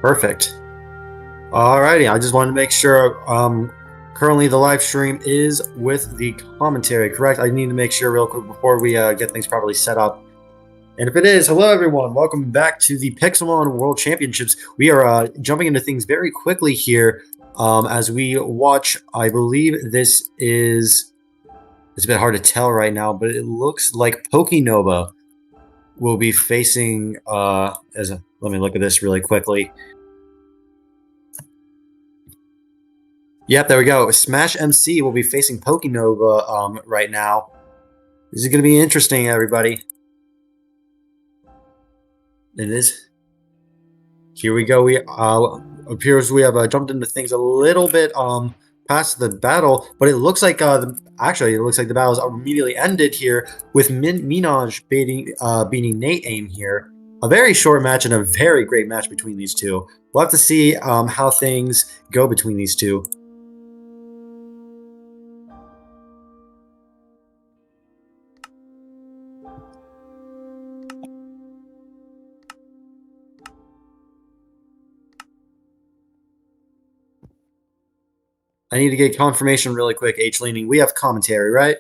Perfect. Alrighty, I just wanted to make sure. Currently, the live stream is with the commentary, correct? I need to make sure real quick before we get things properly set up. And if it is, hello everyone, welcome back to the Pixelmon World Championships. We are jumping into things very quickly here as we watch. I believe this is. It's a bit hard to tell right now, but it looks like Pokenova will be facing. Let me look at this really quickly. Yep, there we go. SmashMC will be facing Pokenova right now. This is going to be interesting, everybody. It is. Here we go. We appears we have jumped into things a little bit past the battle, but it looks like actually it looks like the battle is immediately ended here with Minaj beating Nate Aim here. A very short match and a very great match between these two. We'll have to see how things go between these two. I need to get confirmation really quick, H-Leaning. We have commentary, right?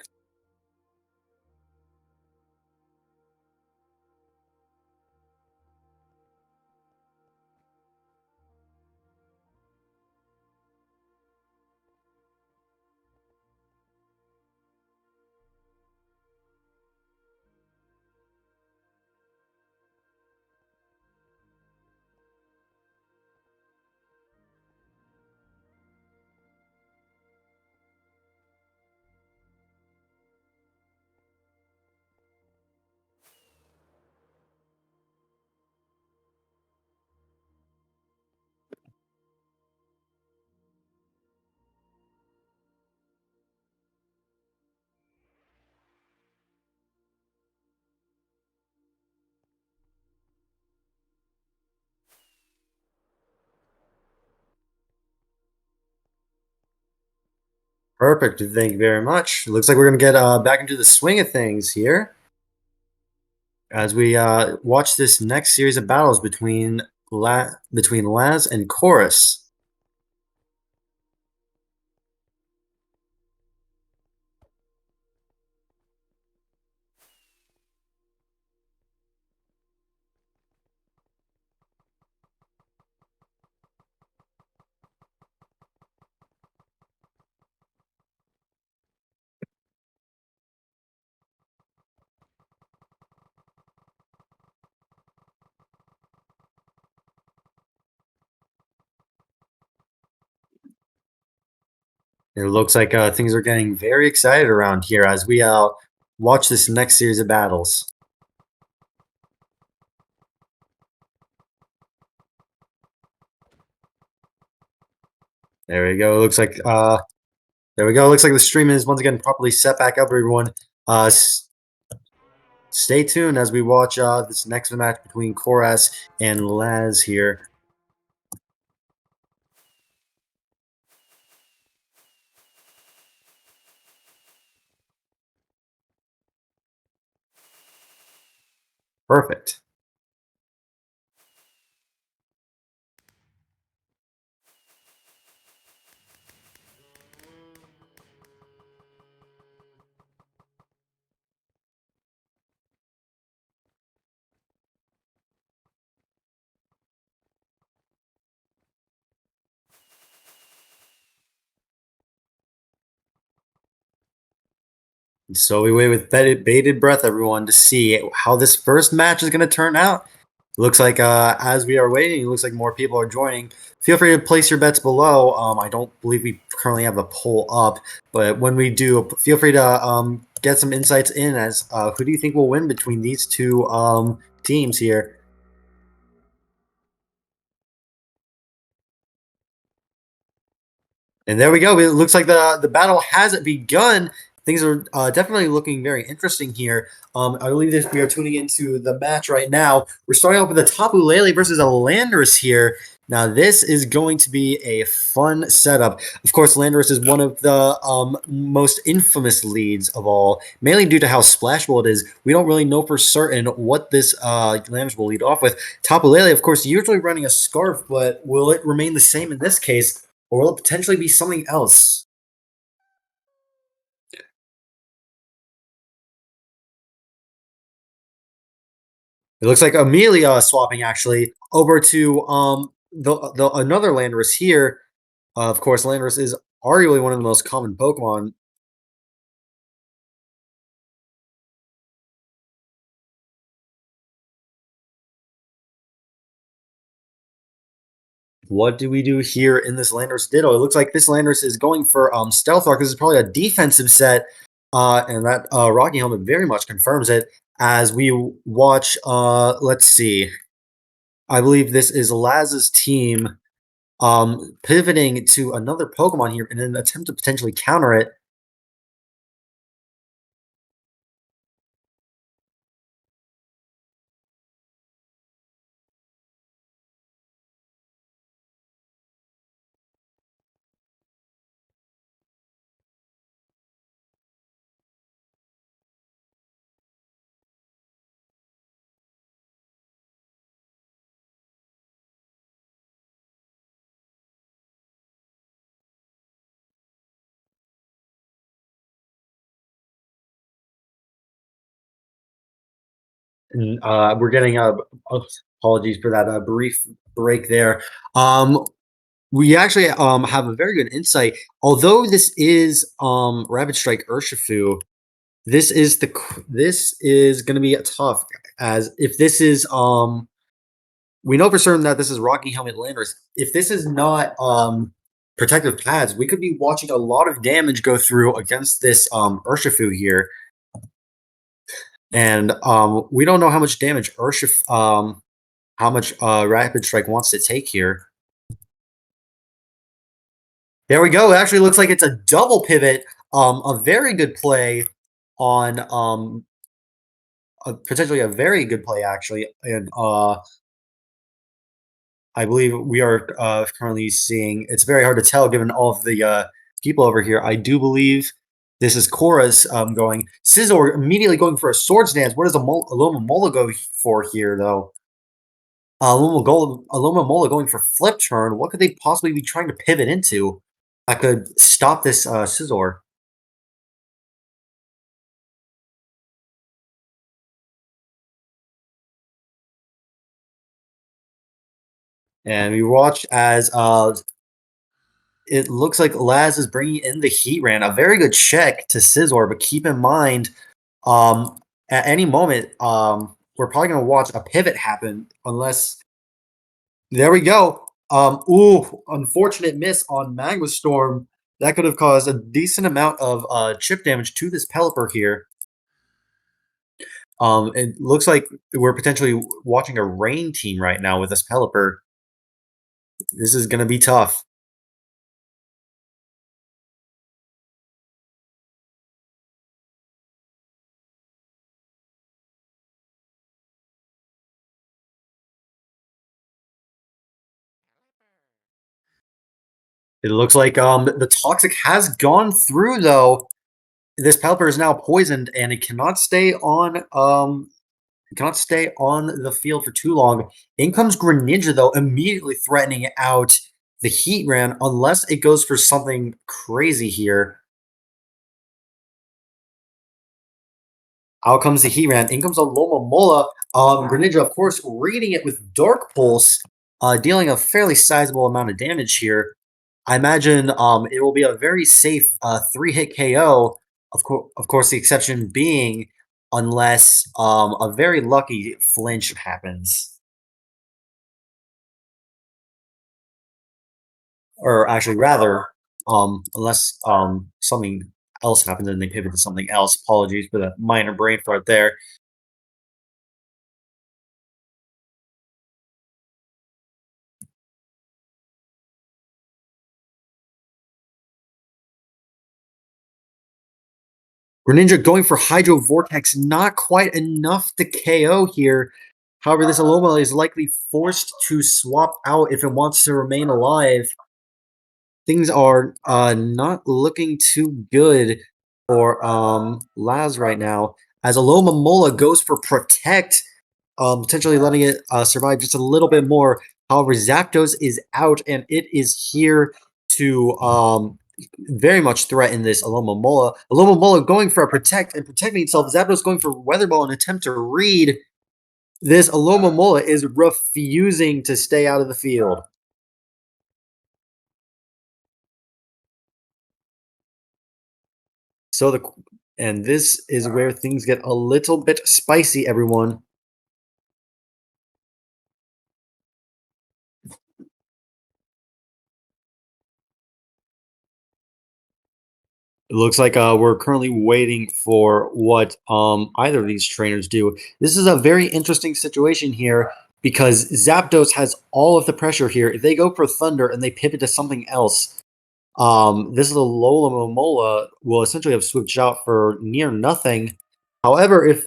Perfect. Thank you very much. It looks like we're gonna get back into the swing of things here as we watch this next series of battles between Laz and Chorus. It looks like things are getting very excited around here as we watch this next series of battles. There we go. It looks like there we go. It looks like the stream is once again properly set back up, everyone. Stay tuned as we watch this next match between Chorus and Laz here. Perfect. So we wait with bated breath, everyone, to see how this first match is going to turn out. Looks like as we are waiting, it looks like more people are joining. Feel free to place your bets below. I don't believe we currently have a poll up, but when we do, feel free to get some insights in as who do you think will win between these two teams here. And there we go. It looks like the battle has begun. Things are definitely looking very interesting here. I believe that we are tuning into the match right now. We're starting off with a Tapu Lele versus a Landorus here. Now, this is going to be a fun setup. Of course, Landorus is one of the most infamous leads of all, mainly due to how splashable it is. We don't really know for certain what this Landorus will lead off with. Tapu Lele, of course, usually running a Scarf, but will it remain the same in this case? Or will it potentially be something else? It looks like Amelia swapping actually over to the another Landorus here. Of course, Landorus is arguably one of the most common Pokemon. What do we do here in this Landorus Ditto? It looks like this Landorus is going for Stealth Rock. This is probably a defensive set, and that Rocky Helmet very much confirms it. As we watch, let's see. I believe this is Laz's team pivoting to another Pokemon here in an attempt to potentially counter it. And we're getting apologies for that brief break there. We actually have a very good insight. Although this is Rapid Strike Urshifu, this is going to be tough. As if this is we know for certain that this is Rocky Helmet Landorus. If this is not protective pads, we could be watching a lot of damage go through against this Urshifu here. And we don't know how much damage how much Rapid Strike wants to take here. There we go. It actually looks like it's a double pivot. A very good play on potentially a very good play actually. And I believe we are currently seeing. It's very hard to tell given all of the people over here. I do believe this is Korra's going. Scizor immediately going for a Swords Dance. What does Aloma Mola go for here, though? Aloma Mola going for Flip Turn. What could they possibly be trying to pivot into that could stop this Scizor? And we watch as it looks like Laz is bringing in the Heat Ran. A very good check to Scizor, but keep in mind, um, at any moment, we're probably going to watch a pivot happen unless. There we go. Ooh, unfortunate miss on Magma Storm. That could have caused a decent amount of chip damage to this Pelipper here. It looks like we're potentially watching a rain team right now with this Pelipper. This is going to be tough. It looks like the Toxic has gone through, though. This Pelipper is now poisoned, and it cannot stay on the field for too long. In comes Greninja, though, immediately threatening out the Heat Ran, unless it goes for something crazy here. Out comes the Heat Ran. In comes a Loma Mola. Greninja, of course, reading it with Dark Pulse, dealing a fairly sizable amount of damage here. I imagine it will be a very safe 3-hit KO. Of course, the exception being unless a very lucky flinch happens. Or actually, rather, unless something else happens and they pivot to something else. Apologies for the minor brain fart there. Greninja going for Hydro Vortex, not quite enough to KO here. However, this Aloma is likely forced to swap out if it wants to remain alive. Things are not looking too good for Laz right now. As Aloma Mola goes for Protect, potentially letting it survive just a little bit more. However, Zapdos is out, and it is here to very much threaten this Aloma Mola. Aloma Mola going for a Protect and protecting itself. Zapdos going for Weather Ball in an attempt to read. This Aloma Mola is refusing to stay out of the field. So and this is where things get a little bit spicy, everyone. It looks like we're currently waiting for what either of these trainers do. This is a very interesting situation here because Zapdos has all of the pressure here. If they go for Thunder and they pivot to something else, this is a Lola Momola will essentially have switched out for near nothing. However, if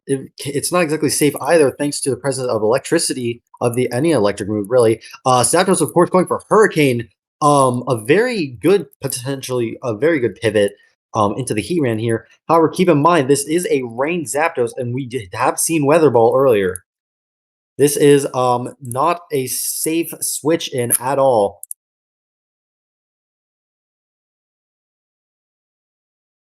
it's not exactly safe either, thanks to the presence of electricity of any electric move, really. Zapdos, of course, going for Hurricane. A very good, potentially a very good pivot into the Heatran here. However, keep in mind this is a Rain Zapdos, and we have seen Weather Ball earlier. This is not a safe switch in at all.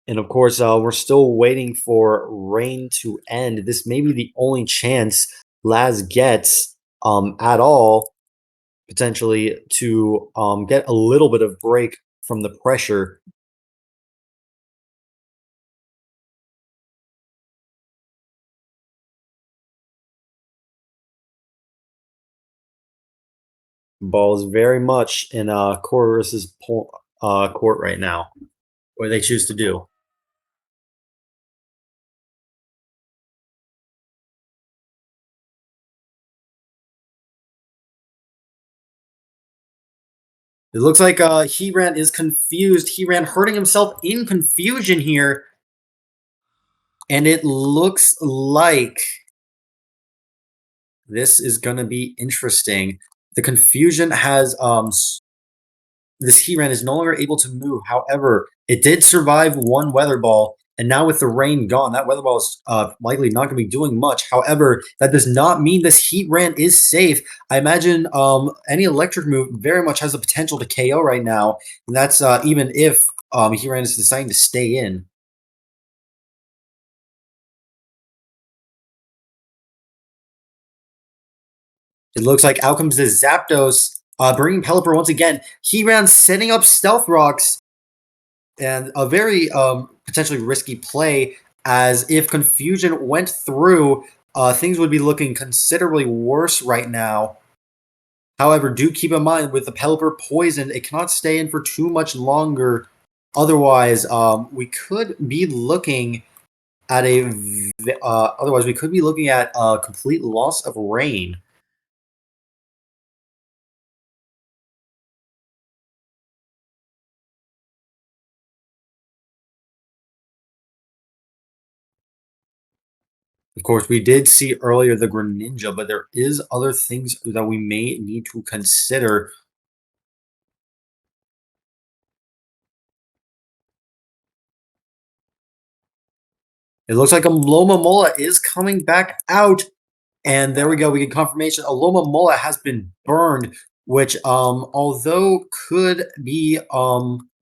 And of course, we're still waiting for rain to end. This may be the only chance Laz gets at all, potentially, to get a little bit of break from the pressure. Ball is very much in Chorus's court right now. What they choose to do. It looks like Heatran is confused. Heatran hurting himself in confusion here. And it looks like this is going to be interesting. The confusion has this Heatran is no longer able to move. However, it did survive one Weather Ball, and now with the rain gone, that Weather Ball is likely not going to be doing much. However, that does not mean this Heatran is safe. I imagine any electric move very much has the potential to KO right now, and that's even if Heatran is deciding to stay in. It looks like out comes the Zapdos, bringing Pelipper once again. Heatran setting up Stealth Rocks, and a very potentially risky play, as if Confusion went through, things would be looking considerably worse right now. However, do keep in mind, with the Pelipper poisoned, it cannot stay in for too much longer. Otherwise, we could be looking at a complete loss of rain. Of course, we did see earlier the Greninja, but there is other things that we may need to consider. It looks like a Lomomola is coming back out. And there we go. We get confirmation. Alomomola has been burned, which, although could be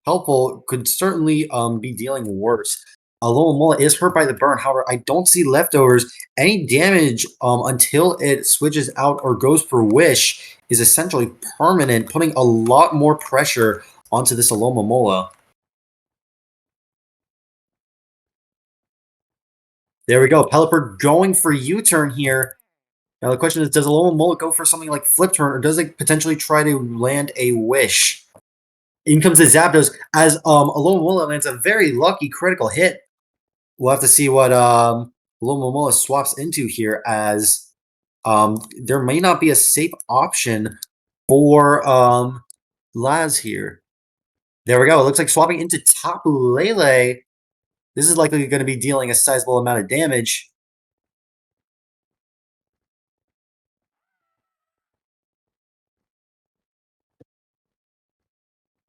helpful, could certainly be dealing worse. Alomomola is hurt by the burn. However, I don't see leftovers. Any damage until it switches out or goes for Wish is essentially permanent, putting a lot more pressure onto this Alomomola. There we go. Pelipper going for U-turn here. Now the question is, does Alomomola go for something like Flip Turn, or does it potentially try to land a Wish? In comes the Zapdos, as Alomomola lands a very lucky critical hit. We'll have to see what Alomomola swaps into here, as there may not be a safe option for Laz here. There we go. It looks like swapping into Tapu Lele. This is likely going to be dealing a sizable amount of damage.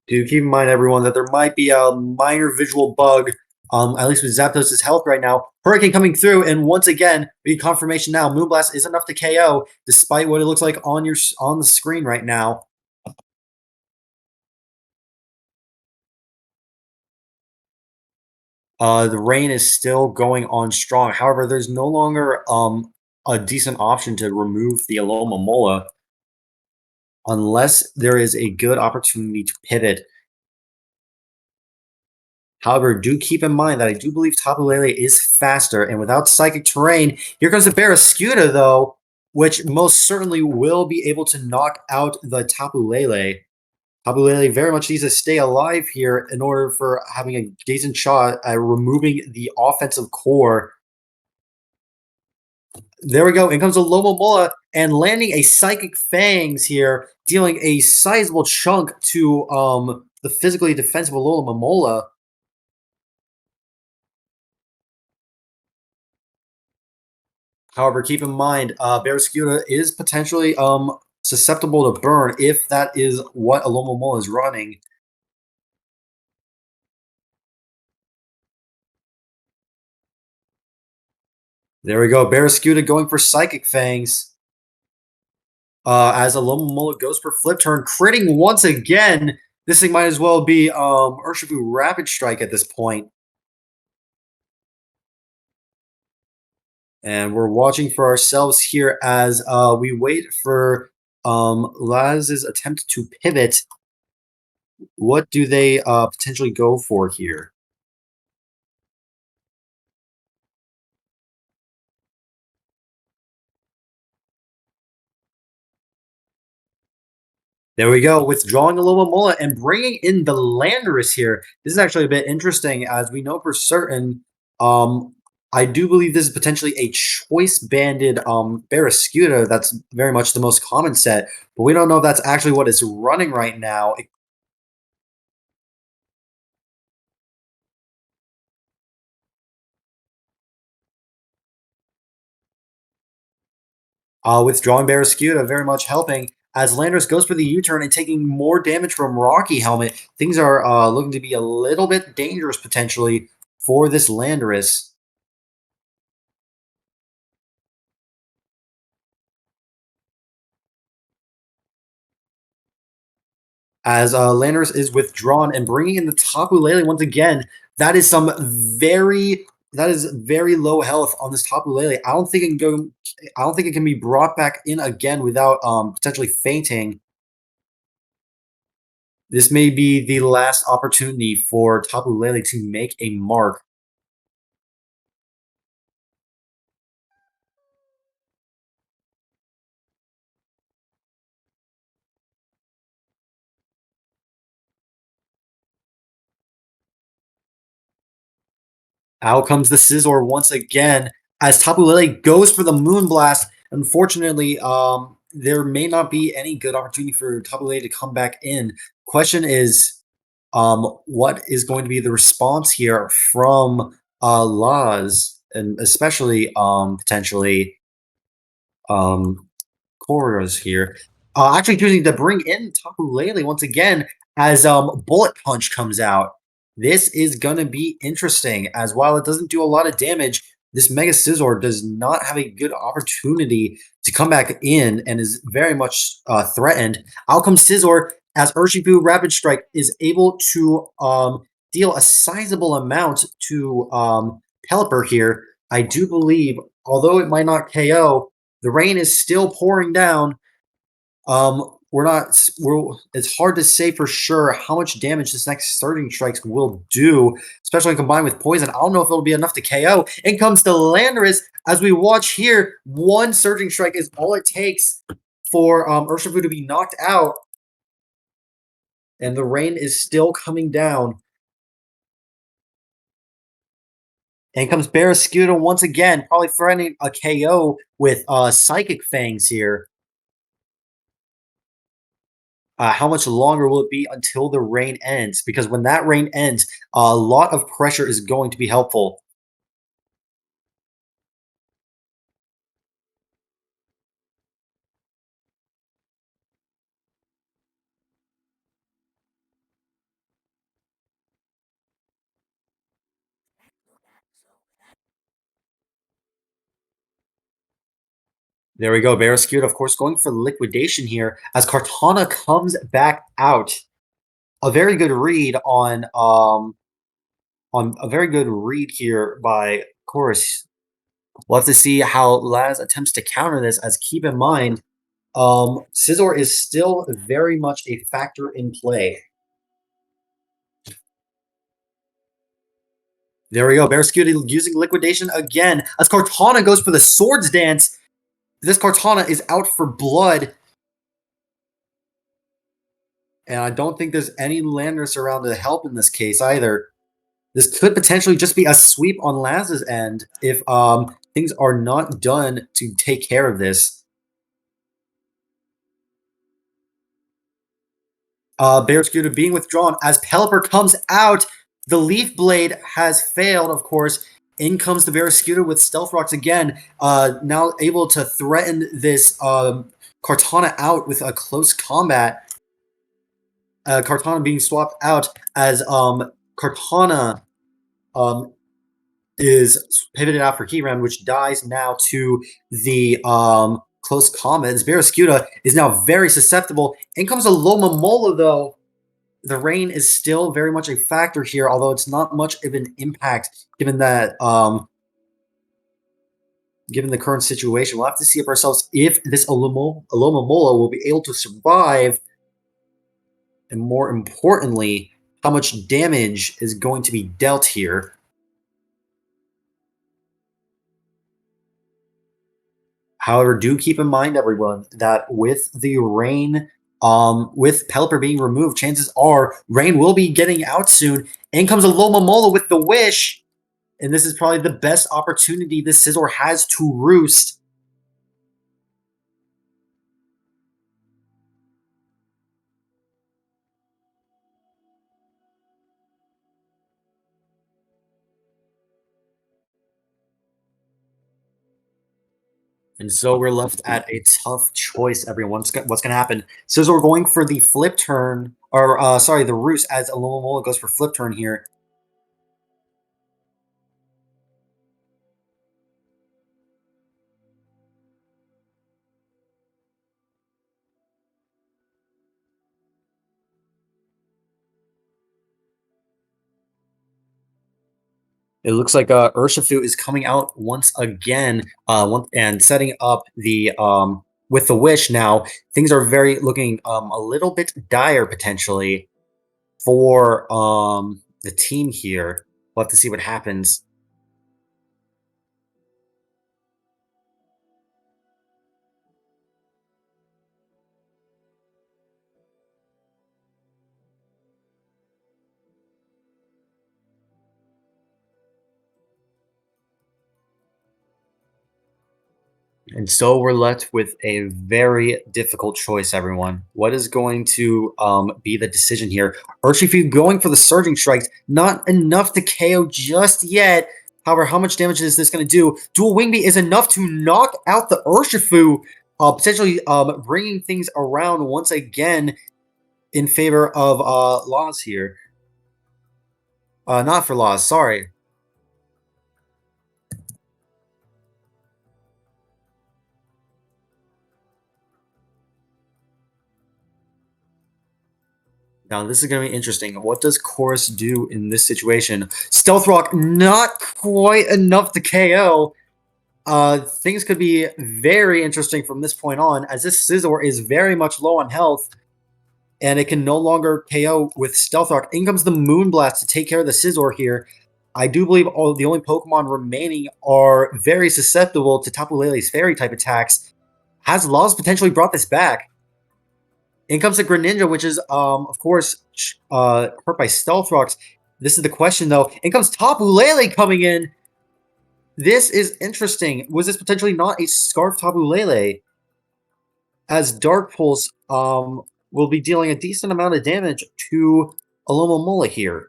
Do keep in mind, everyone, that there might be a minor visual bug, at least with Zapdos' health right now. Hurricane coming through, and once again, we get confirmation now. Moonblast is enough to KO, despite what it looks like on the screen right now. The rain is still going on strong. However, there's no longer a decent option to remove the Alomomola unless there is a good opportunity to pivot. However, do keep in mind that I do believe Tapu Lele is faster, and without Psychic Terrain, here comes the Barraskewda, though, which most certainly will be able to knock out the Tapu Lele. Tapu Lele very much needs to stay alive here in order for having a decent shot at removing the offensive core. There we go. In comes a Lomomola, and landing a Psychic Fangs here, dealing a sizable chunk to the physically defensive Lomomola. However, keep in mind, Barraskewda is potentially susceptible to burn if that is what Alomomola is running. There we go. Barraskewda going for Psychic Fangs. As Alomomola goes for Flip Turn, critting once again. This thing might as well be Urshifu Rapid Strike at this point. And we're watching for ourselves here as we wait for Laz's attempt to pivot. What do they potentially go for here? There we go, withdrawing a Alomomola and bringing in the Landorus here. This is actually a bit interesting, as we know for certain. I do believe this is potentially a choice-banded Barraskewda. That's very much the most common set, but we don't know if that's actually what it's running right now. Withdrawing Barraskewda very much helping, as Landorus goes for the U-turn and taking more damage from Rocky Helmet. Things are looking to be a little bit dangerous potentially for this Landorus. As Landorus is withdrawn and bringing in the Tapu Lele once again. That is very low health on this Tapu Lele. I don't think it can go. I don't think it can be brought back in again without potentially fainting. This may be the last opportunity for Tapu Lele to make a mark. Out comes the Scizor once again as Tapu Lele goes for the Moonblast. Unfortunately, there may not be any good opportunity for Tapu Lele to come back in. Question is, what is going to be the response here from Laz, and especially potentially corridors here. Actually choosing to bring in Tapu Lele once again as Bullet Punch comes out. This is going to be interesting, as while it doesn't do a lot of damage, this Mega Scizor does not have a good opportunity to come back in and is very much threatened. Out comes Scizor as Urshifu Rapid Strike is able to deal a sizable amount to Pelipper here. I do believe, although it might not KO, the rain is still pouring down. It's hard to say for sure how much damage this next Surging Strikes will do, especially combined with Poison. I don't know if it'll be enough to KO. In comes the Landorus. As we watch here, one Surging Strike is all it takes for Urshifu to be knocked out. And the rain is still coming down. And comes Barraskewda once again, probably threatening a KO with Psychic Fangs here. How much longer will it be until the rain ends? Because when that rain ends, a lot of pressure is going to be helpful. There we go. Barraskewda, of course, going for liquidation here as Kartana comes back out. A very good read on a very good read here by Chorus. We'll have to see how Laz attempts to counter this, as keep in mind, Scizor is still very much a factor in play. There we go. Barraskewda using liquidation again as Kartana goes for the Swords Dance. This Kartana is out for blood. And I don't think there's any Landorus around to help in this case either. This could potentially just be a sweep on Laz's end if things are not done to take care of this. Barraskewda being withdrawn as Pelipper comes out. The Leaf Blade has failed, of course. In comes the Barraskewda with Stealth Rocks again. Now able to threaten this Kartana out with a close combat. Kartana being swapped out as Kartana is pivoted out for Keyram, which dies now to the close combat. This Barraskewda is now very susceptible. In comes a Loma Mola, though. The rain is still very much a factor here, although it's not much of an impact given that given the current situation. We'll have to see for ourselves if this Aloma Mola will be able to survive, and more importantly, how much damage is going to be dealt here. However, do keep in mind, everyone, that with the rain, with Pelipper being removed, chances are rain will be getting out soon. In comes a Loma Mola with the Wish, and this is probably the best opportunity this Scizor has to roost. And so we're left at a tough choice, everyone. What's going to happen? Scissor going for the flip turn, or sorry, the roost as Alomomola goes for flip turn here. It looks like Urshifu is coming out once again, and setting up the with the wish. Now things are very looking a little bit dire potentially for the team here. We'll have to see what happens. And so we're left with a very difficult choice, everyone. What is going to be the decision here? Urshifu going for the Surging Strikes, not enough to KO just yet. However, how much damage is this going to do? Dual Wing Beat is enough to knock out the Urshifu, potentially bringing things around once again in favor of Laws here. Not for Laws, sorry. Now, this is going to be interesting. What does Chorus do in this situation? Stealth Rock, not quite enough to KO. Things could be very interesting from this point on, as this Scizor is very much low on health, and it can no longer KO with Stealth Rock. In comes the Moonblast to take care of the Scizor here. I do believe the only Pokemon remaining are very susceptible to Tapu Lele's Fairy-type attacks. Has Laws potentially brought this back? In comes the Greninja, which is, of course, hurt by Stealth Rocks. This is the question, though. In comes Tapu Lele coming in. This is interesting. Was this potentially not a Scarf Tapu Lele? As Dark Pulse will be dealing a decent amount of damage to Alomomola here.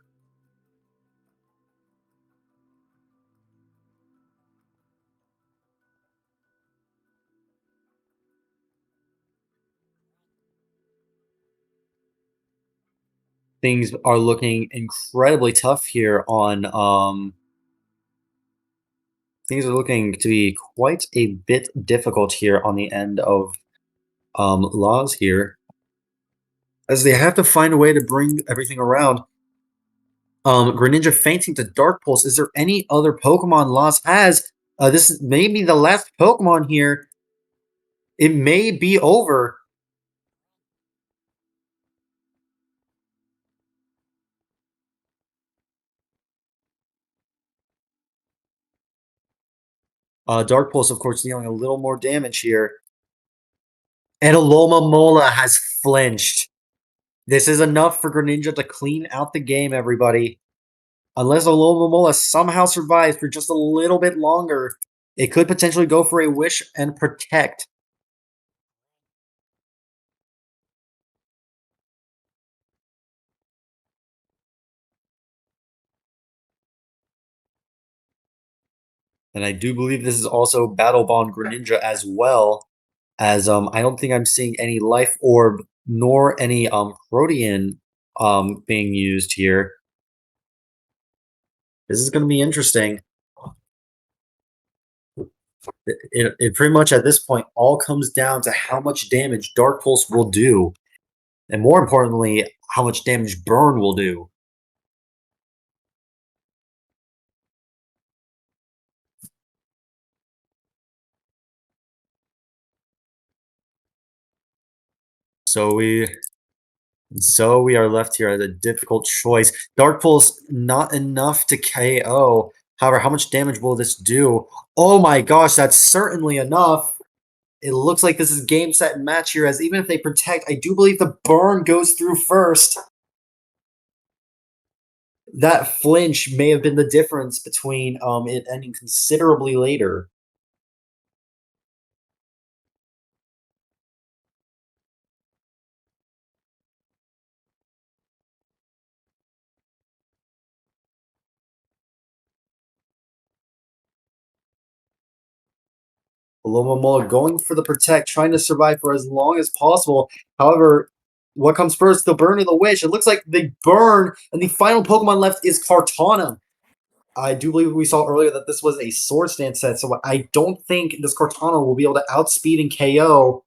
Things are looking incredibly tough here on things are looking to be quite a bit difficult here on the end of Laws here, as they have to find a way to bring everything around. Greninja fainting to Dark Pulse. Is there any other Pokemon Laws has? This is maybe the last Pokemon here. It may be over. Dark Pulse, of course, dealing a little more damage here. And Alomomola has flinched. This is enough for Greninja to clean out the game, everybody. Unless Alomomola somehow survives for just a little bit longer, it could potentially go for a Wish and Protect. And I do believe this is also Battle Bond Greninja as well, as I don't think I'm seeing any Life Orb nor any Protean being used here. This is going to be interesting. It pretty much at this point all comes down to how much damage Dark Pulse will do, and more importantly, how much damage Burn will do. So we are left here at a difficult choice. Dark Pulse not enough to KO. However, how much damage will this do? Oh my gosh, that's certainly enough. It looks like this is game, set, and match here, as even if they protect, I do believe the burn goes through first. That flinch may have been the difference between it ending considerably later. Alomomola going for the protect, trying to survive for as long as possible. However, what comes first, the burn or the wish? It looks like they burn, and the final Pokemon left is Kartana. I do believe we saw earlier that this was a Sword Stance set, so I don't think this Cortana will be able to outspeed and KO.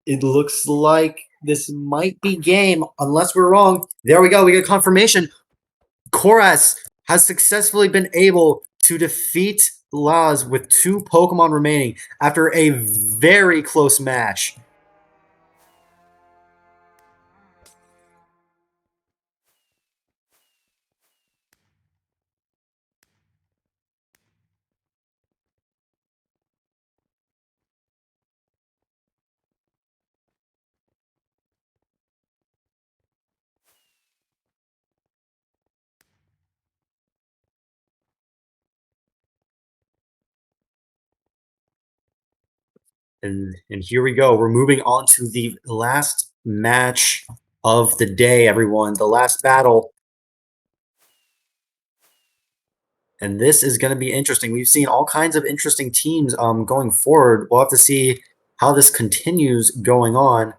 It looks like this might be game, unless we're wrong. There we go. We get confirmation. Koras has successfully been able to defeat Laz with 2 Pokemon remaining after a very close match. And here we go. We're moving on to the last match of the day, everyone. The last battle. And this is going to be interesting. We've seen all kinds of interesting teams going forward. We'll have to see how this continues going on.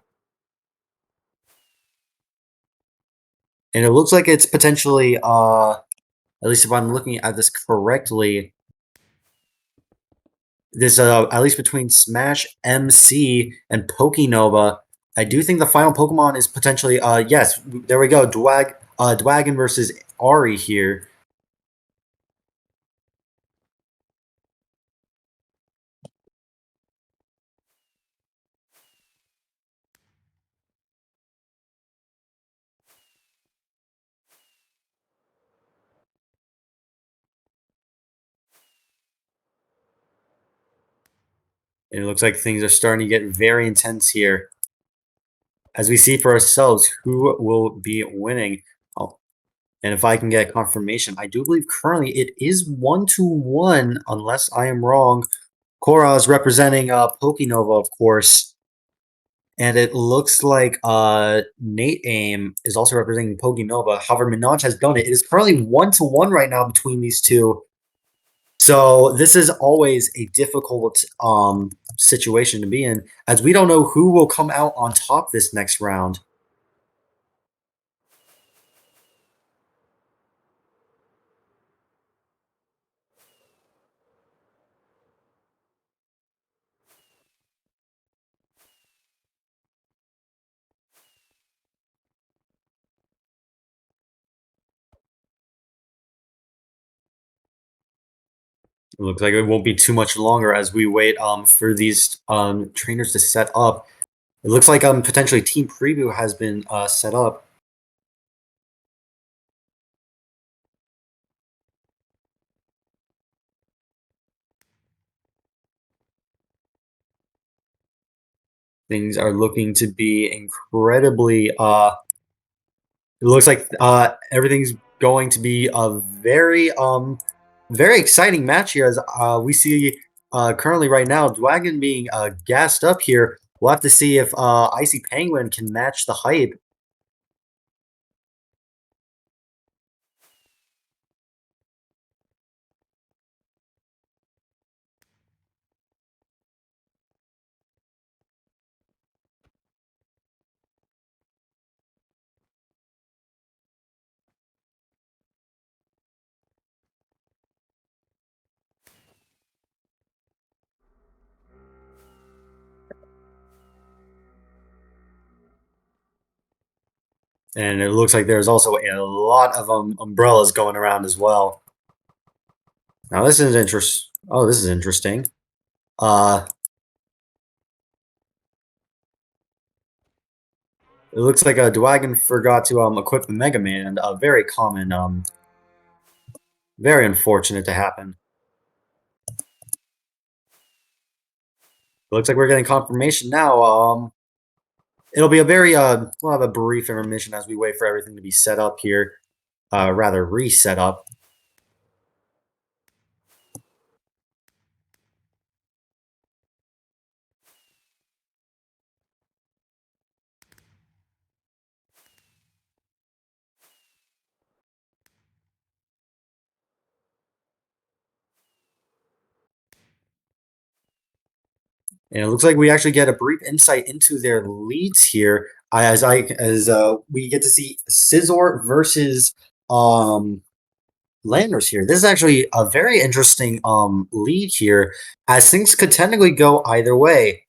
And it looks like it's potentially, at least if I'm looking at this correctly, this at least between SmashMC and Pokenova. I do think the final Pokemon is potentially yes, there we go. Dwagon versus Ari here. And it looks like things are starting to get very intense here. As we see for ourselves who will be winning. Oh, and if I can get confirmation, I do believe currently it is 1-1, unless I am wrong. Cora is representing Pokenova, of course. And it looks like Nate Aim is also representing Pokenova. However, Minaj has done it. It is currently 1-1 right now between these two. So this is always a difficult situation to be in, as we don't know who will come out on top this next round. It looks like it won't be too much longer as we wait for these trainers to set up. It looks like potentially team preview has been set up. Things are looking to be incredibly it looks like everything's going to be a very exciting match here, as we see currently right now Dwagon being gassed up here. We'll have to see if Icy Penguin can match the hype. And it looks like there's also a lot of umbrellas going around as well. Now this is interesting. Oh, this is interesting. Uh, it looks like Dwagon forgot to equip the Mega Man. Very common. Very unfortunate to happen. It looks like we're getting confirmation now. It'll be a very we'll have a brief intermission as we wait for everything to be set up here. Rather reset up. And it looks like we actually get a brief insight into their leads here as we get to see Scizor versus um Landers here. This is actually a very interesting lead here, as things could technically go either way.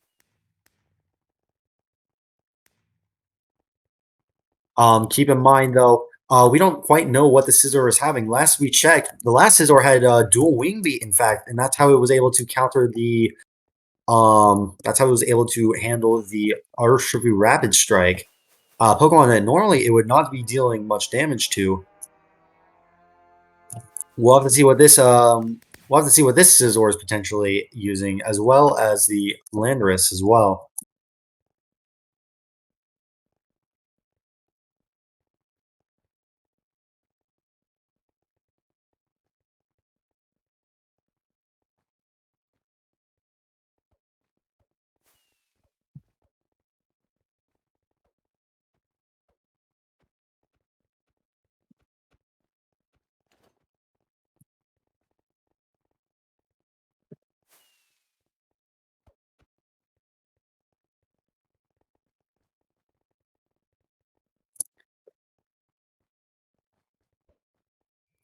Keep in mind though, we don't quite know what the Scizor is having. Last we checked, the last Scizor had dual wing beat, in fact, and that's how it was able to counter the that's how it was able to handle the Urshifu Rapid Strike. Pokemon that normally it would not be dealing much damage to. We'll have to see what this Scizor is potentially using, as well as the Landorus as well.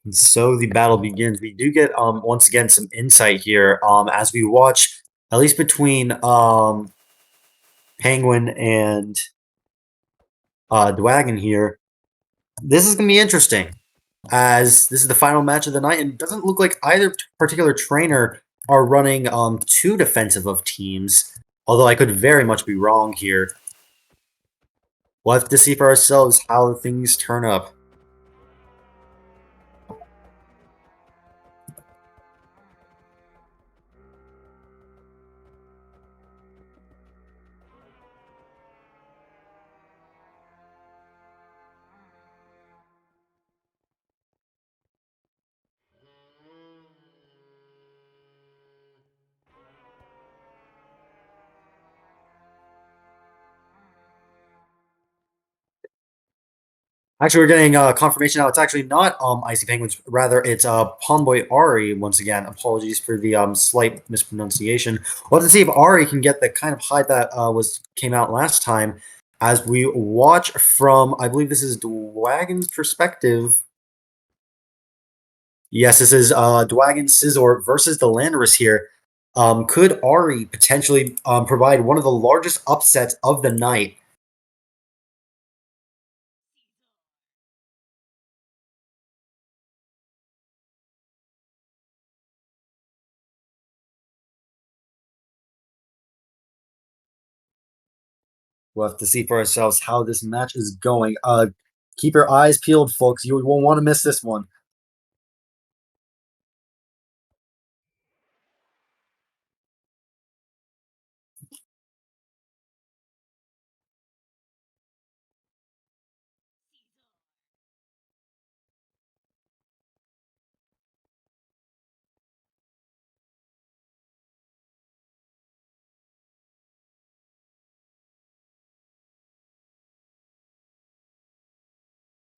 And so the battle begins. We do get once again some insight here as we watch, at least between Penguin and Dwagon here. This is gonna be interesting, as this is the final match of the night, and it doesn't look like either particular trainer are running too defensive of teams. Although I could very much be wrong here. We'll have to see for ourselves how things turn up. Actually, we're getting confirmation now. It's actually not Icy Penguins. Rather, it's Pondboy Ari once again. Apologies for the slight mispronunciation. We'll have to see if Ari can get the kind of high that came out last time. As we watch from, I believe this is Dwagon's perspective. Yes, this is Dwagon Scizor versus the Landorus here. Could Ari potentially provide one of the largest upsets of the night? We'll have to see for ourselves how this match is going. Keep your eyes peeled, folks. You won't want to miss this one.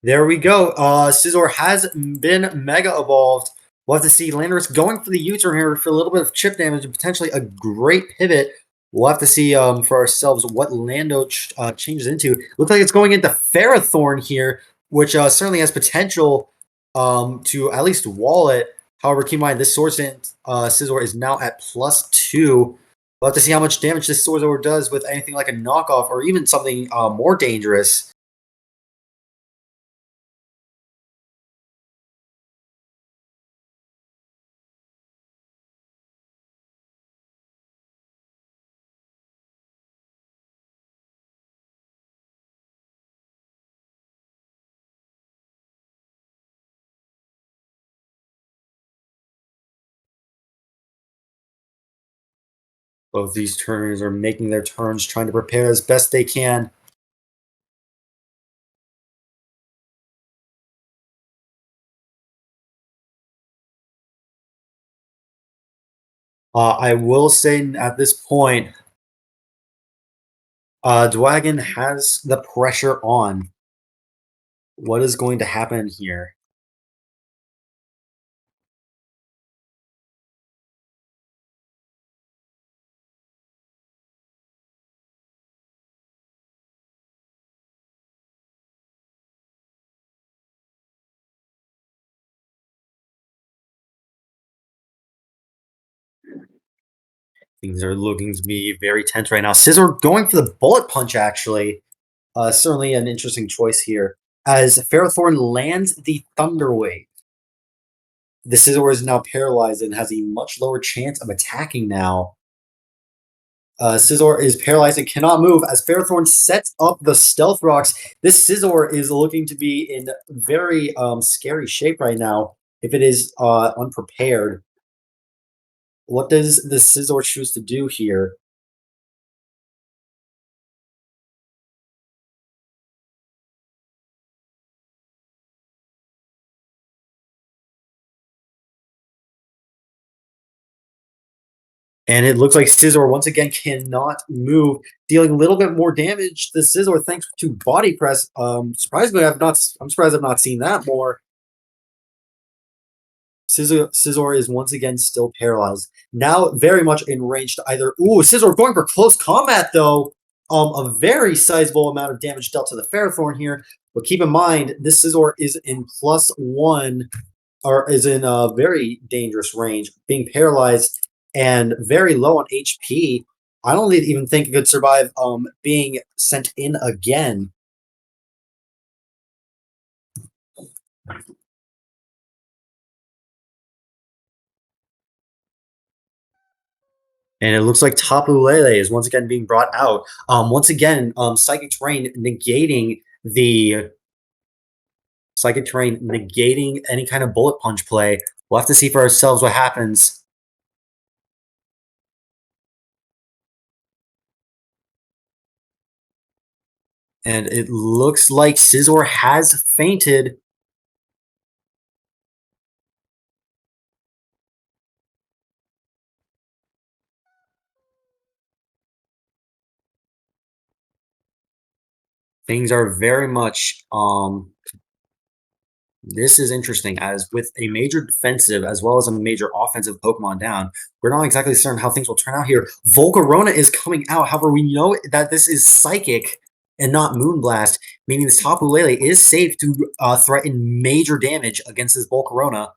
There we go. Scizor has been Mega Evolved. We'll have to see Landorus going for the U-turn here for a little bit of chip damage and potentially a great pivot. We'll have to see for ourselves what Lando changes into. Looks like it's going into Ferrothorn here, which certainly has potential to at least wall it. However, keep in mind this Swords Dance Scizor is now at +2. We'll have to see how much damage this Scizor does with anything like a knockoff or even something more dangerous. Both these turners are making their turns, trying to prepare as best they can. I will say at this point, Dwagon has the pressure on. What is going to happen here? Things are looking to be very tense right now. Scissor going for the bullet punch, actually. Certainly an interesting choice here. As Ferrothorn lands the Thunder Wave, the Scizor is now paralyzed and has a much lower chance of attacking now. Scizor is paralyzed and cannot move as Ferrothorn sets up the Stealth Rocks. This Scizor is looking to be in very scary shape right now if it is unprepared. What does the Scizor choose to do here? And it looks like Scizor once again cannot move, dealing a little bit more damage to Scizor thanks to Body Press. Surprisingly, I'm surprised I've not seen that more. Scizor is once again still paralyzed. Now very much in range to either. Ooh, Scizor going for close combat though. A very sizable amount of damage dealt to the Ferrothorn here. But keep in mind, this Scizor is in +1, or is in a very dangerous range, being paralyzed and very low on HP. I don't even think it could survive being sent in again. And it looks like Tapu Lele is once again being brought out. Once again, Psychic Terrain negating the Psychic Terrain negating any kind of bullet punch play. We'll have to see for ourselves what happens. And it looks like Scizor has fainted. Things are very much this is interesting, as with a major defensive as well as a major offensive Pokemon down, we're not exactly certain how things will turn out here. Volcarona is coming out. However, we know that this is Psychic and not Moonblast, meaning this Tapu Lele is safe to threaten major damage against this Volcarona.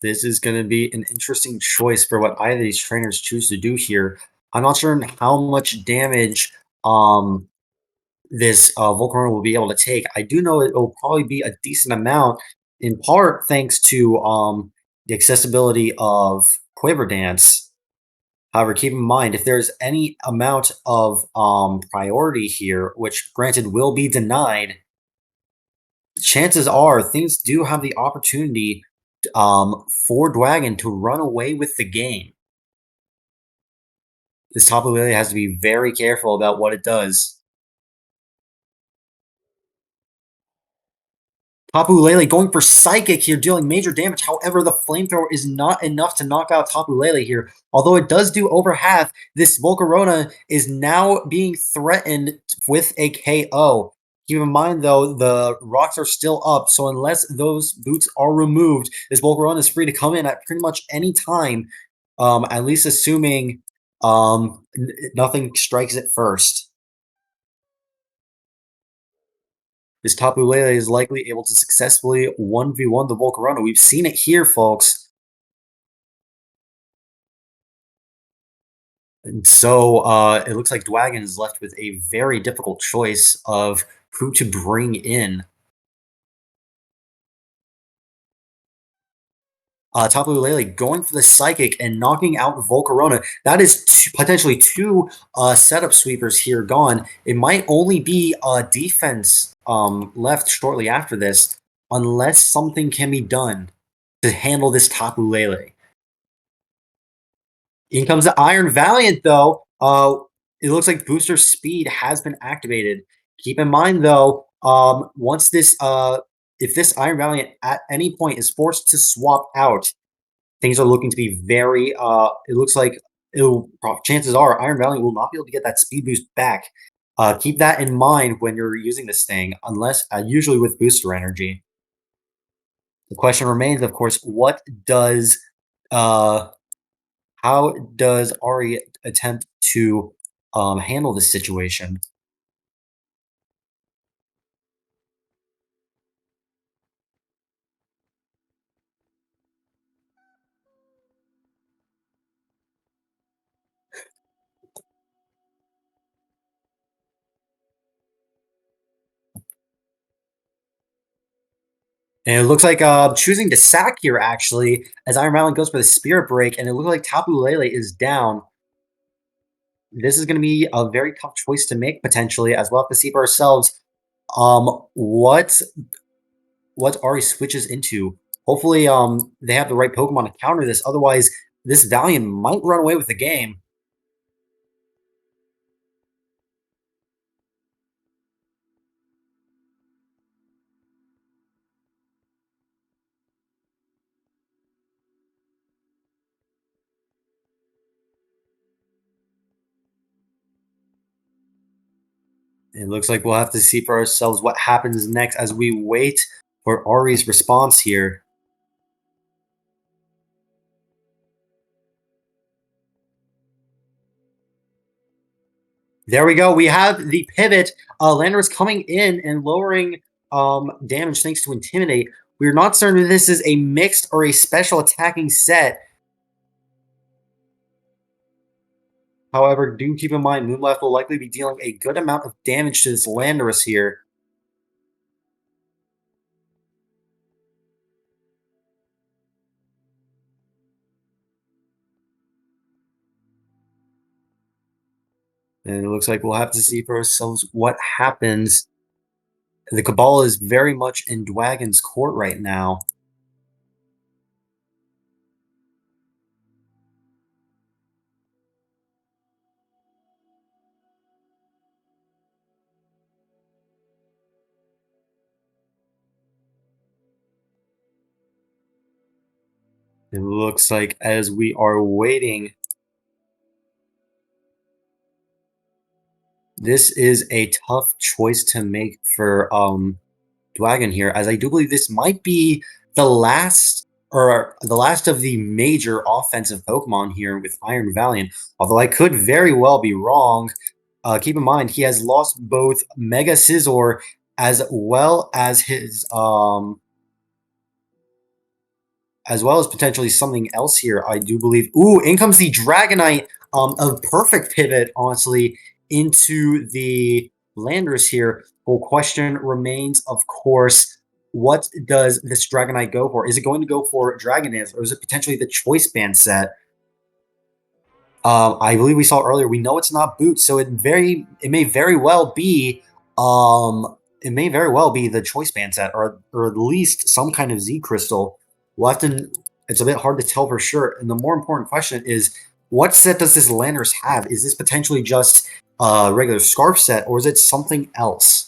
This is going to be an interesting choice for what either of these trainers choose to do here. I'm not sure how much damage this Volcarona will be able to take. I do know it will probably be a decent amount, in part thanks to the accessibility of Quiver Dance. However, keep in mind, if there's any amount of priority here, which granted will be denied, chances are things do have the opportunity for Dwagon to run away with the game. This Tapu Lele has to be very careful about what it does. Tapu Lele going for Psychic here, dealing major damage. However, the Flamethrower is not enough to knock out Tapu Lele here. Although it does do over half, this Volcarona is now being threatened with a KO. Keep in mind, though, the rocks are still up, so unless those boots are removed, this Volcarona is free to come in at pretty much any time, at least assuming nothing strikes it first. This Tapu Lele is likely able to successfully 1v1 the Volcarona. We've seen it here, folks. And so it looks like Dwagon is left with a very difficult choice of who to bring in. Tapu Lele going for the Psychic and knocking out Volcarona. That is potentially two setup sweepers here gone. It might only be defense left shortly after this, unless something can be done to handle this Tapu Lele. In comes the Iron Valiant, though. It looks like booster speed has been activated. Keep in mind, though, once this, if this Iron Valiant at any point is forced to swap out, things are looking to be very. It looks like it'll. Chances are, Iron Valiant will not be able to get that speed boost back. Keep that in mind when you're using this thing, unless usually with booster energy. The question remains, of course, what does How does Ari attempt to handle this situation? And it looks like choosing to sack here actually, as Iron Mountain goes for the Spirit Break, and it looks like Tapu Lele is down. This is going to be a very tough choice to make potentially, as we'll have to see for ourselves what Ari switches into. Hopefully, they have the right Pokemon to counter this. Otherwise, this Valiant might run away with the game. It looks like we'll have to see for ourselves what happens next as we wait for Ari's response here. There we go. We have the pivot. Landorus coming in and lowering damage thanks to Intimidate. We're not certain if this is a mixed or a special attacking set. However, do keep in mind, Moonlight will likely be dealing a good amount of damage to this Landorus here. And it looks like we'll have to see for ourselves what happens. The Cabal is very much in Dwagon's court right now. It looks like as we are waiting, this is a tough choice to make for Dwagon here, as I do believe this might be the last of the major offensive Pokemon here with Iron Valiant. Although I could very well be wrong. Keep in mind he has lost both Mega Scizor as well as his as well as potentially something else here. I do believe. Ooh, in comes the Dragonite. A perfect pivot, honestly, into the Landers here. Well, question remains, of course, what does this Dragonite go for? Is it going to go for Dragon Dance, or is it potentially the Choice Band set? I believe we saw earlier. We know it's not Boots, so it may very well be it may very well be the Choice Band set, or at least some kind of Z Crystal. We'll have to. It's a bit hard to tell for sure. And the more important question is, what set does this Landers have? Is this potentially just a regular Scarf set, or is it something else?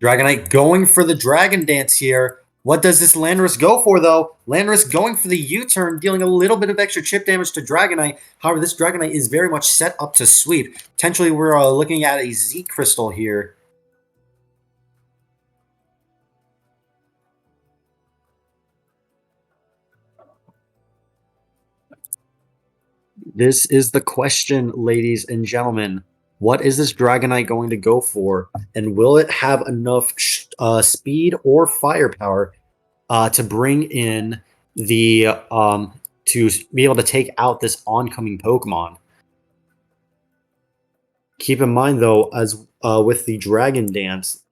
Dragonite going for the Dragon Dance here. What does this Landorus go for, though? Landorus going for the U-turn, dealing a little bit of extra chip damage to Dragonite. However, this Dragonite is very much set up to sweep. Potentially, we're looking at a Z Crystal here. This is the question, ladies and gentlemen. What is this Dragonite going to go for? And will it have enough speed or firepower to bring in the to be able to take out this oncoming Pokemon? Keep in mind, though, as with the Dragon Dance,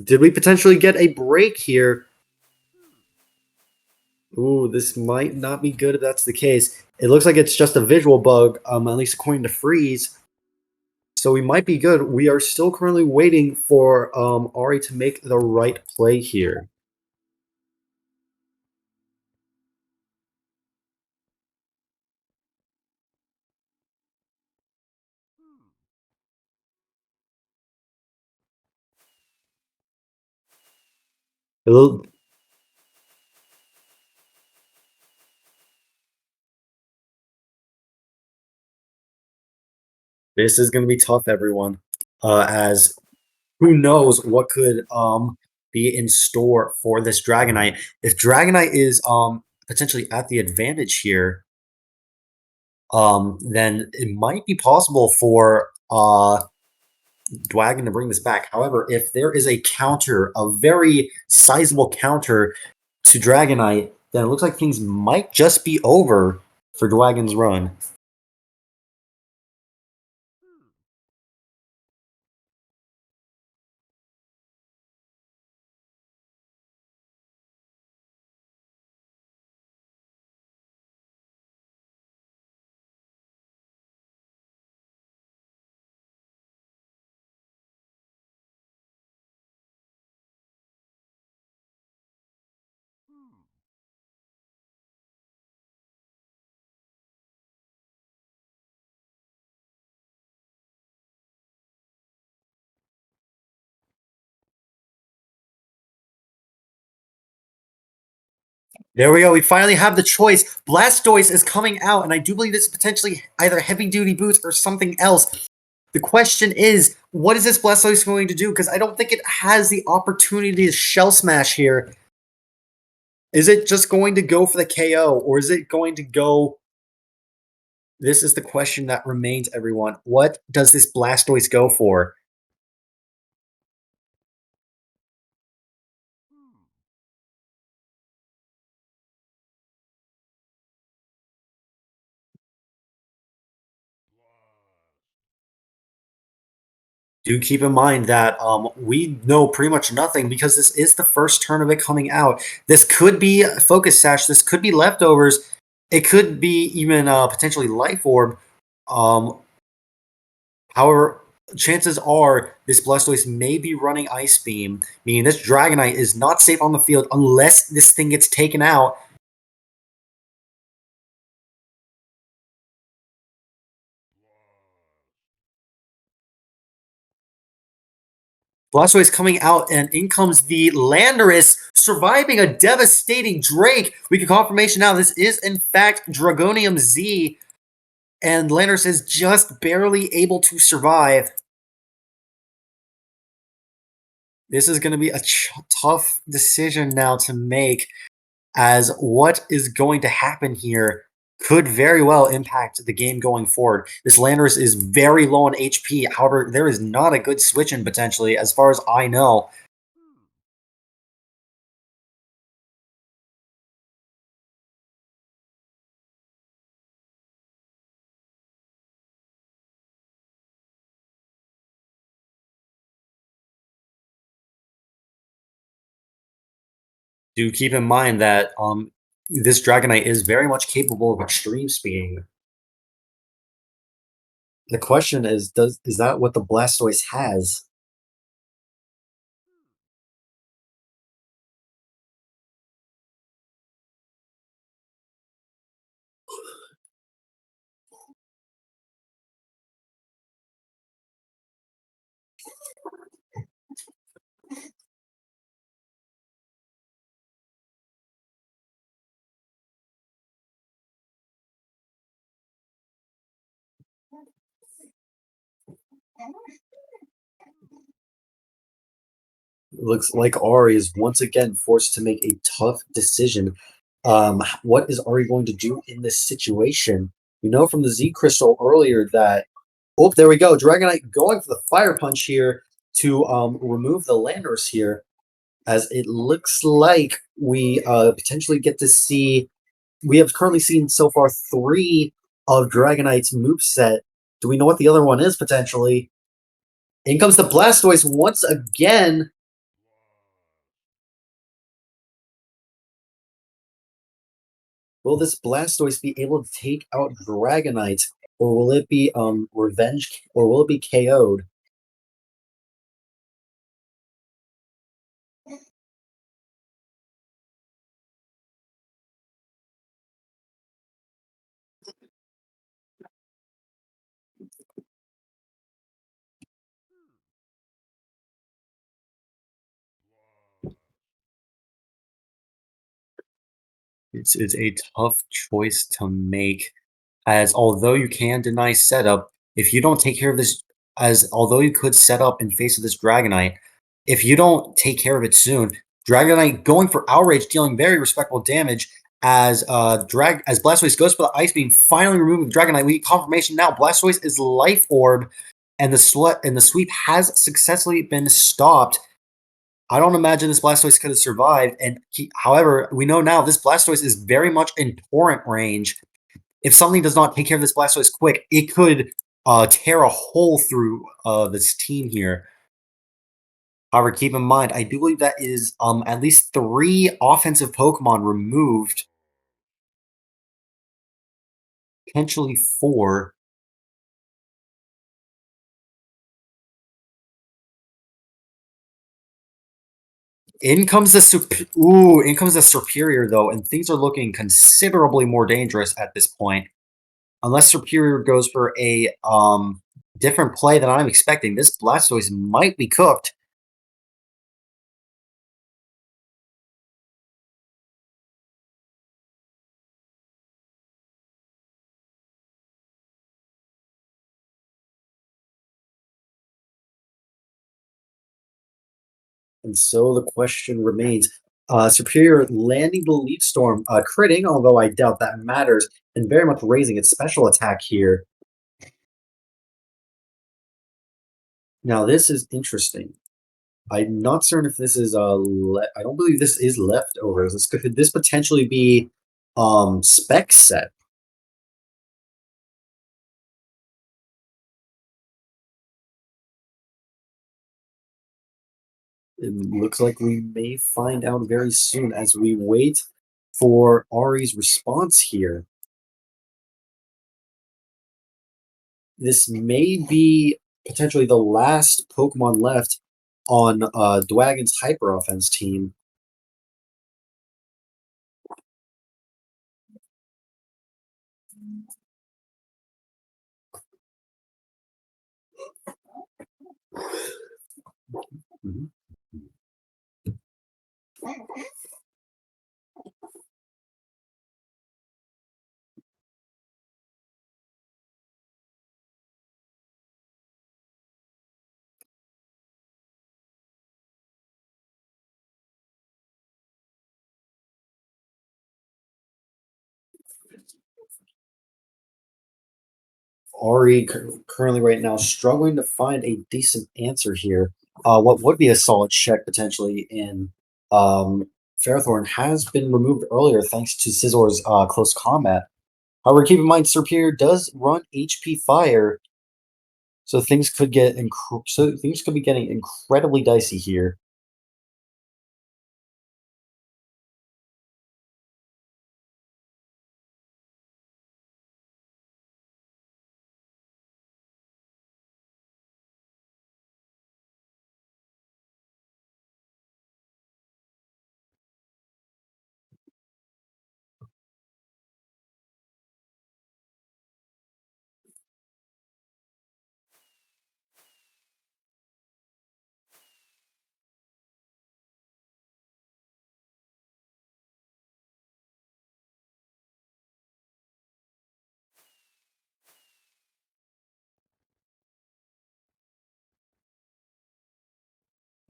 Did we potentially get a break here? Ooh, this might not be good if that's the case. It looks like it's just a visual bug, at least according to Freeze. So we might be good. We are still currently waiting for Ari to make the right play here. This is going to be tough, everyone, as who knows what could be in store for this Dragonite. If Dragonite is potentially at the advantage here, then it might be possible for Dwagon to bring this back. However, if there is a counter, a very sizable counter to Dragonite, then it looks like things might just be over for Dwagon's run. There we go. We finally have the choice. Blastoise is coming out, and I do believe this is potentially either heavy-duty boots or something else. The question is, what is this Blastoise going to do? Because I don't think it has the opportunity to Shell Smash here. Is it just going to go for the KO, or is it going to go... This is the question that remains, everyone. What does this Blastoise go for? Do keep in mind that we know pretty much nothing because this is the first turn of it coming out. This could be Focus Sash. This could be Leftovers. It could be even potentially Life Orb. However, chances are this Blastoise may be running Ice Beam, meaning this Dragonite is not safe on the field unless this thing gets taken out. Blastoise coming out, and in comes the Landorus, surviving a devastating Drake. We get confirmation now this is, in fact, Dragonium Z, and Landorus is just barely able to survive. This is going to be a tough decision now to make, as what is going to happen here could very well impact the game going forward. This Landorus is very low on HP. However, there is not a good switch-in potentially, as far as I know. Do keep in mind that this Dragonite is very much capable of extreme speeding. The question is that what the Blastoise has? Looks like Ari is once again forced to make a tough decision. What is Ari going to do in this situation? We know from the Z Crystal earlier that, oh, there we go. Dragonite going for the Fire Punch here to remove the Landorus here, as it looks like we potentially get to see. We have currently seen so far 3 of Dragonite's moveset. Do we know what the other one is potentially? In comes the Blastoise once again. Will this Blastoise be able to take out Dragonite, or will it be revenge, or will it be KO'd? It's a tough choice to make, as although you can deny setup, if you don't take care of this, as although you could set up in face of this Dragonite, if you don't take care of it soon, Dragonite going for Outrage, dealing very respectable damage as Blastoise goes for the Ice Beam, finally removing Dragonite. We get confirmation now. Blastoise is Life Orb, and the sweep has successfully been stopped. I don't imagine this Blastoise could have survived. However, we know now this Blastoise is very much in torrent range. If something does not take care of this Blastoise quick, it could tear a hole through this team here. However, keep in mind, I do believe that is at least 3 offensive Pokemon removed, potentially 4. In comes the Superior though, and things are looking considerably more dangerous at this point. Unless Superior goes for a different play than I'm expecting, this Blastoise might be cooked. And so the question remains, Superior landing the Leaf Storm, critting, although I doubt that matters, and very much raising its special attack here. Now this is interesting. I'm not certain if this is I don't believe this is leftovers. Could this potentially be spec set? It looks like we may find out very soon as we wait for Ari's response here. This may be potentially the last Pokemon left on Dwagon's Hyper Offense team. Mhm. Ari currently right now struggling to find a decent answer here. What would be a solid check potentially in Ferrothorn has been removed earlier thanks to Scizzor's close combat. However, keep in mind Superior does run HP Fire, so things could be getting incredibly dicey here.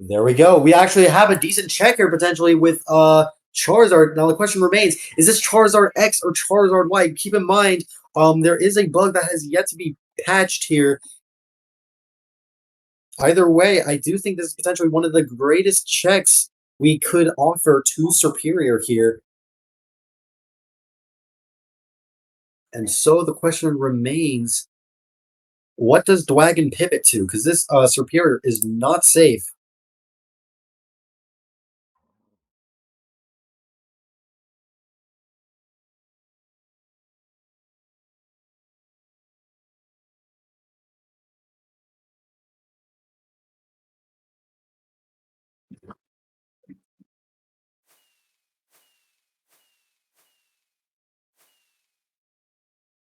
There we go. We actually have a decent checker potentially with Charizard. Now the question remains, is this Charizard X or Charizard Y? Keep in mind, there is a bug that has yet to be patched here. Either way, I do think this is potentially one of the greatest checks we could offer to Superior here. And so the question remains, what does Dwagon pivot to? Because this Superior is not safe.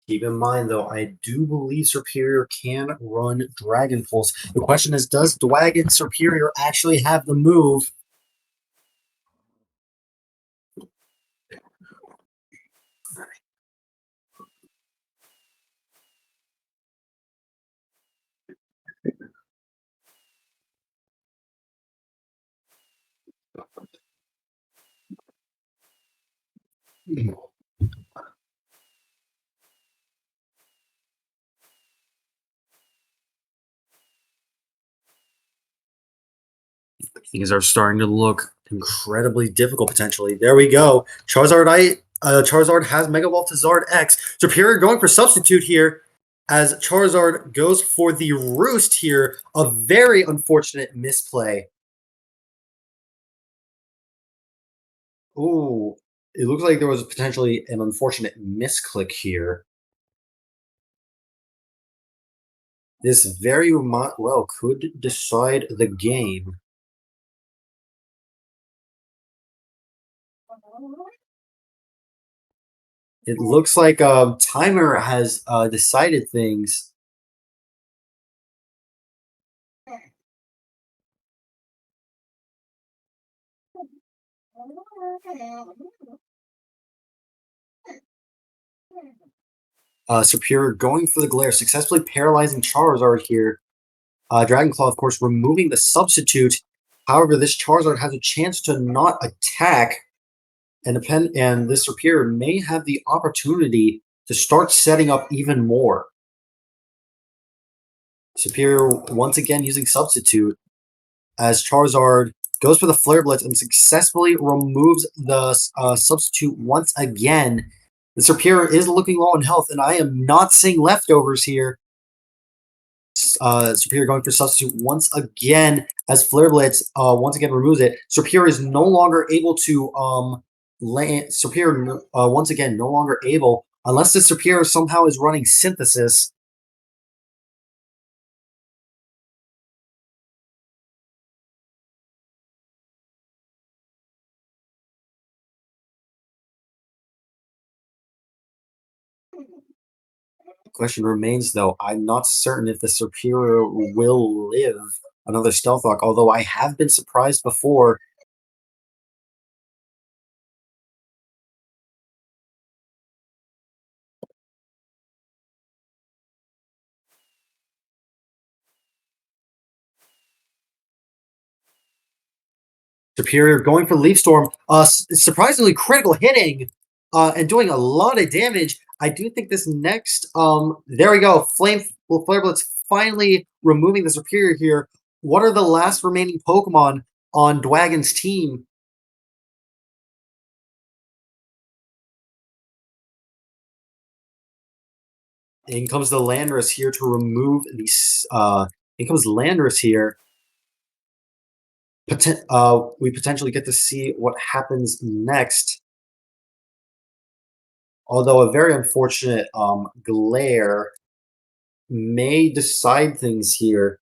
Keep in mind, though, I do believe Superior can run Dragon Pulse. The question is, does Dragon Superior actually have the move? Things are starting to look incredibly difficult potentially. There we go. Charizard has Mega Evolved to Zard X. Superior going for substitute here as Charizard goes for the Roost here. A very unfortunate misplay. Ooh, it looks like there was potentially an unfortunate misclick here. This very well could decide the game. It looks like Timer has decided things. Superior going for the glare, successfully paralyzing Charizard here. Dragon Claw, of course, removing the substitute. However, this Charizard has a chance to not attack, and this Superior may have the opportunity to start setting up even more. Superior once again using substitute as Charizard goes for the Flare Blitz and successfully removes the substitute once again. The Superior is looking low in health, and I am not seeing leftovers here. Superior going for substitute once again as Flare Blitz once again removes it. Superior is no longer able to land. Superior once again no longer able unless the Superior somehow is running Synthesis. The question remains, though, I'm not certain if the Superior will live another Stealth Rock, although I have been surprised before. Superior going for Leaf Storm, surprisingly critical hitting, and doing a lot of damage. I do think this next, there we go, Flare Blitz finally removing the Superior here. What are the last remaining Pokemon on Dwagon's team? In comes the Landorus here to remove these. In comes Landorus here. We potentially get to see what happens next. Although a very unfortunate glare may decide things here.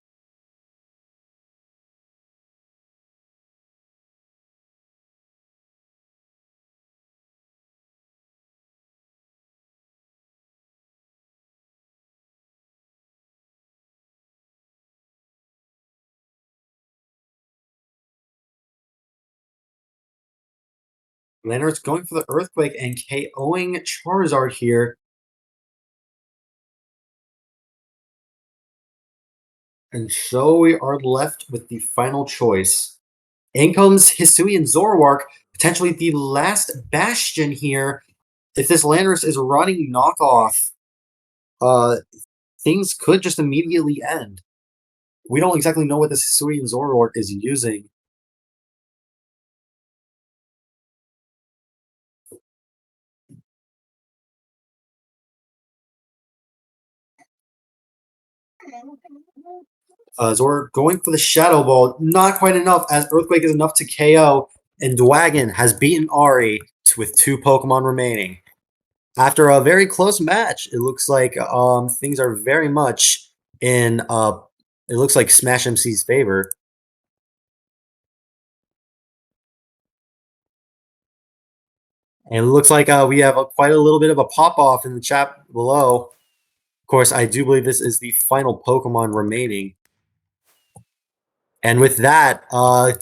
Leonard's going for the Earthquake and KOing Charizard here. And so we are left with the final choice. In comes Hisuian Zoroark, potentially the last bastion here. If this Landorus is running knockoff, things could just immediately end. We don't exactly know what this Hisuian Zoroark is using. Zoroark going for the Shadow Ball, not quite enough, as Earthquake is enough to KO, and Dwagon has beaten Ari with 2 Pokemon remaining. After a very close match, it looks like things are very much in it looks like SmashMC's favor. And it looks like we have quite a little bit of a pop-off in the chat below. Of course, I do believe this is the final Pokemon remaining. And with that, I've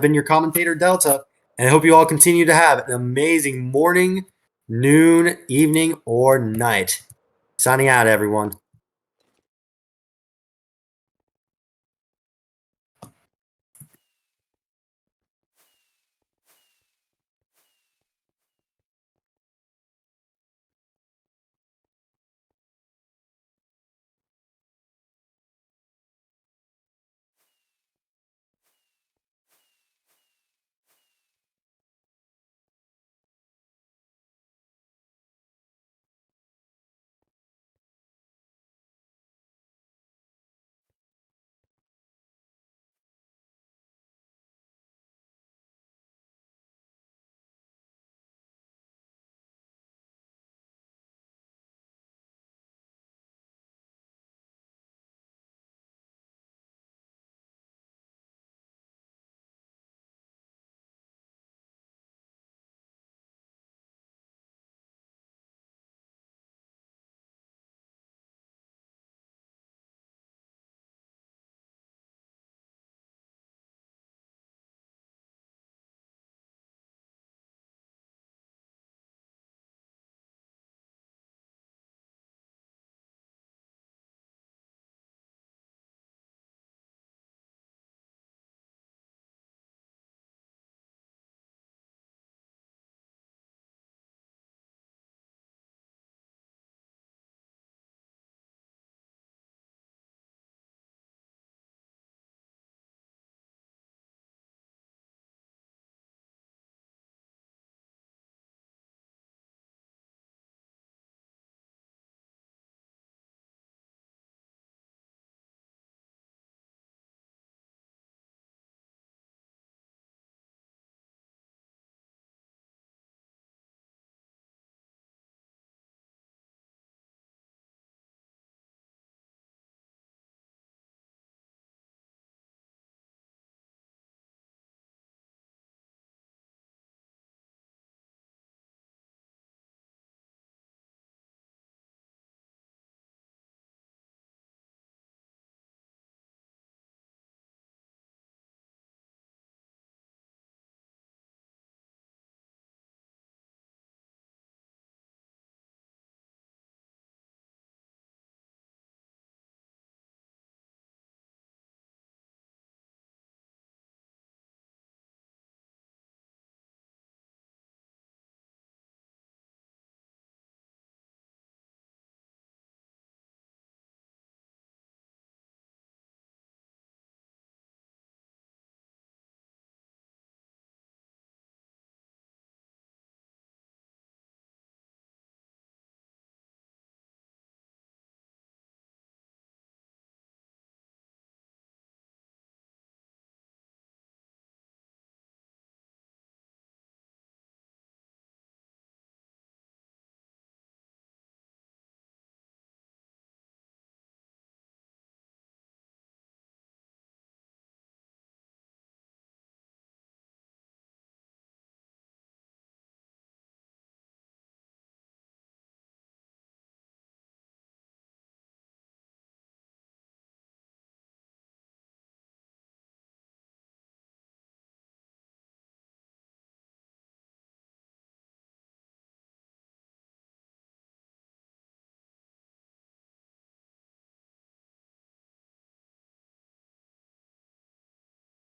been your commentator, Delta, and I hope you all continue to have an amazing morning, noon, evening, or night. Signing out, everyone.